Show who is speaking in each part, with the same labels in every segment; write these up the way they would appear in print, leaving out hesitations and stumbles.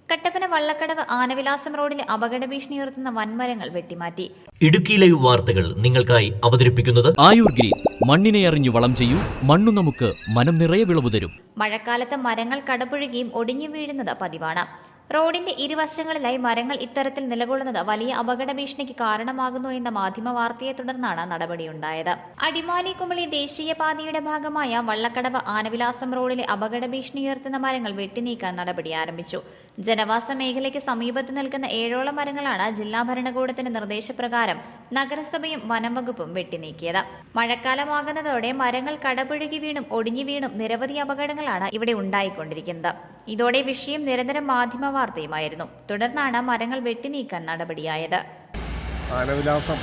Speaker 1: കട്ടപ്പന വള്ളക്കടവ് ആനവിലാസം റോഡിലെ അപകട ഭീഷണി ഉയർത്തുന്ന വൻമരങ്ങൾ വെട്ടിമാറ്റി.
Speaker 2: ഇടുക്കി ലൈവ് വാർത്തകൾ നിങ്ങൾക്കായി അവതരിപ്പിക്കുന്നത്
Speaker 3: ആയുർ ഗ്രീൻ. മണ്ണിനെ അറിഞ്ഞു വളം ചെയ്യൂ, മണ്ണു നമുക്ക് മനം നിറയെ വിളവ് തരും.
Speaker 1: മഴക്കാലത്ത് മരങ്ങൾ കടപുഴകിയും ഒടിഞ്ഞു വീഴുന്നത് പതിവാണ്. റോഡിന്റെ ഇരുവശങ്ങളിലായി മരങ്ങൾ ഇത്തരത്തിൽ നിലകൊള്ളുന്നത് വലിയ അപകട ഭീഷണിക്ക് കാരണമാകുന്നു എന്ന മാധ്യമ വാർത്തയെ തുടർന്നാണ് നടപടിയുണ്ടായത്. അടിമാലി കുമളി ദേശീയപാതയുടെ ഭാഗമായ വള്ളക്കടവ് ആനവിലാസം റോഡിലെ അപകട ഭീഷണി ഉയർത്തുന്ന മരങ്ങൾ വെട്ടിനീക്കാൻ നടപടി ആരംഭിച്ചു. ജനവാസ മേഖലയ്ക്ക് സമീപത്ത് നിൽക്കുന്ന 7ഓളം മരങ്ങളാണ് ജില്ലാ ഭരണകൂടത്തിന്റെ നിർദ്ദേശപ്രകാരം നഗരസഭയും വനംവകുപ്പും വെട്ടിനീക്കിയത്. മഴക്കാലമാകുന്നതോടെ മരങ്ങൾ കടപുഴകി വീണും ഒടിഞ്ഞു വീണും നിരവധി അപകടങ്ങളാണ് ഇവിടെ ഉണ്ടായിക്കൊണ്ടിരിക്കുന്നത്. ഇതോടെ വിഷയം നിരന്തരം മാധ്യമ വാർത്തയുമായിരുന്നു. തുടർന്നാണ് മരങ്ങൾ വെട്ടിനീക്കാൻ നടപടിയായത്.
Speaker 4: ആനവിലാസം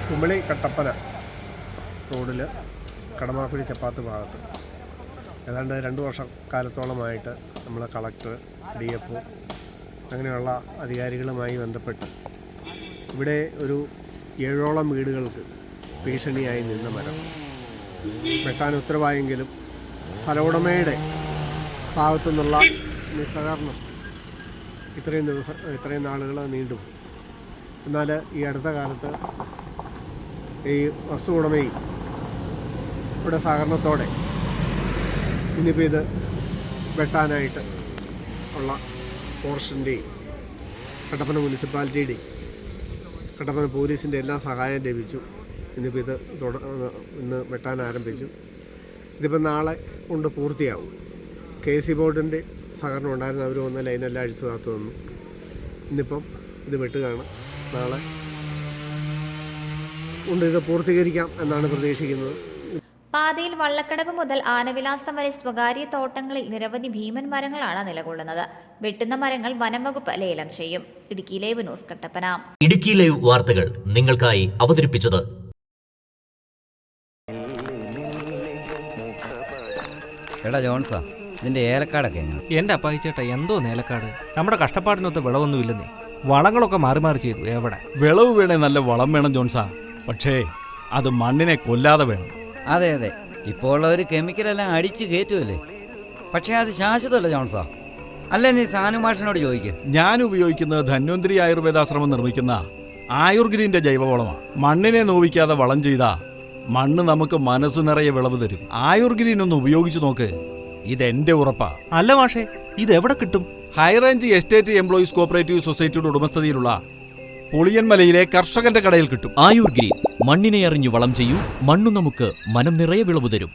Speaker 4: കുമളി കട്ടപ്പന റോഡിൽ കടമാക്കുഴി ചപ്പാത്ത് ഭാഗത്ത് ഏതാണ്ട് 2 വർഷക്കാലത്തോളമായിട്ട് നമ്മൾ കളക്ടർ, DFO അങ്ങനെയുള്ള അധികാരികളുമായി ബന്ധപ്പെട്ട് ഇവിടെ ഒരു 7ഓളം വീടുകൾക്ക് ഭീഷണിയായി നിന്ന മരം വെട്ടാൻ ഉത്തരവായെങ്കിലും സ്ഥലവുടമയുടെ ഭാഗത്തു നിന്നുള്ള നിസ്സഹകരണം ഇത്രയും നാളുകൾ നീണ്ടു. എന്നാൽ ഈ അടുത്ത കാലത്ത് ഈ വസ്തു ഉടമയും ഇവിടെ സഹകരണത്തോടെ ഇനിയിപ്പോൾ ഇത് വെട്ടാനായിട്ട് ഉള്ള ഫോറസ്റ്റിൻ്റെയും കട്ടപ്പന മുനിസിപ്പാലിറ്റിയുടെയും കട്ടപ്പന പോലീസിൻ്റെ എല്ലാ സഹായം ലഭിച്ചു. ഇന്നിപ്പോൾ ഇത് ഇന്ന് വെട്ടാൻ ആരംഭിച്ചു. ഇതിപ്പോൾ നാളെ കൊണ്ട് പൂർത്തിയാവും. KC ബോർഡിൻ്റെ സഹകരണം ഉണ്ടായിരുന്നു. അവർ വന്ന് ലൈനെല്ലാം അഴിച്ചു കാത്തു തന്നു. ഇന്നിപ്പം ഇത് വെട്ടുകയാണ്. നാളെ കൊണ്ട് ഇത് പൂർത്തീകരിക്കാം എന്നാണ് പ്രതീക്ഷിക്കുന്നത്.
Speaker 1: പാതയിൽ വള്ളക്കടവ് മുതൽ ആനവിലാസം വരെ സ്വകാര്യ തോട്ടങ്ങളിൽ നിരവധി ഭീമൻ മരങ്ങളാണ് നിലകൊള്ളുന്നത്. വെട്ടുന്ന മരങ്ങൾ വനംവകുപ്പ് ലേലം ചെയ്യും. Idukki live news Kattappana.
Speaker 2: Idukki live വാർത്തകൾ നിങ്ങൾക്കായി അവതരിപ്പിച്ചത്
Speaker 5: എടാ ജോൺസാ, ഇതിന്റെ ഏലക്കാടൊക്കെ എങ്ങനെ?
Speaker 6: എന്റെ അപ്പായിച്ചേട്ടാ, എന്തോ നേലക്കാട്. നമ്മുടെ കഷ്ടപ്പാടിനൊത്ത് വിളവൊന്നുമില്ലെന്നേ. വളങ്ങളൊക്കെ മാറി മാറി ചെയ്തു. എവിടെ
Speaker 7: വിളവ് വേണേ നല്ല വളം വേണം ജോൺസാ, പക്ഷേ അത് മണ്ണിനെ കൊല്ലാതെ വേണം.
Speaker 5: അതെ അതെ, ഇപ്പോൾ ഉള്ളവർ കെമിക്കലെല്ലാം അടിച്ച് കയറ്റുമല്ലേ. പക്ഷേ അത് ശാശ്വതമല്ല ജോൺസാ. അല്ലേ, നീ സാനുമാഷിനോട് ചോദിക്കുക.
Speaker 7: ഞാൻ ഉപയോഗിക്കുന്നത് ധന്വന്തരി ആയുർവേദാശ്രമം നിർമ്മിക്കുന്ന ആയുർ ഗ്രീൻ്റെ ജൈവവളമാണ്. മണ്ണിനെ നോവിക്കാതെ വളം ചെയ്താ മണ്ണ് നമുക്ക് മനസ്സ് നിറയെ വിളവ് തരും. ആയുർ ഗ്രീൻ ഒന്ന് ഉപയോഗിച്ചു നോക്ക്, ഇതെന്റെ ഉറപ്പാ.
Speaker 6: അല്ല മാഷേ, ഇതെവിടെ കിട്ടും?
Speaker 7: ഹൈറേഞ്ച് എസ്റ്റേറ്റ് എംപ്ലോയീസ് കോപ്പറേറ്റീവ് സൊസൈറ്റിയുടെ ഉടമസ്ഥതയിലുള്ള പുളിയൻമലയിലെ കർഷകന്റെ കടയിൽ കിട്ടും.
Speaker 3: ആയുർ ഗ്രീൻ. മണ്ണിനെ അറിഞ്ഞു വളം ചെയ്യൂ, മണ്ണു നമുക്ക് മനം നിറയെ വിളവ് തരും.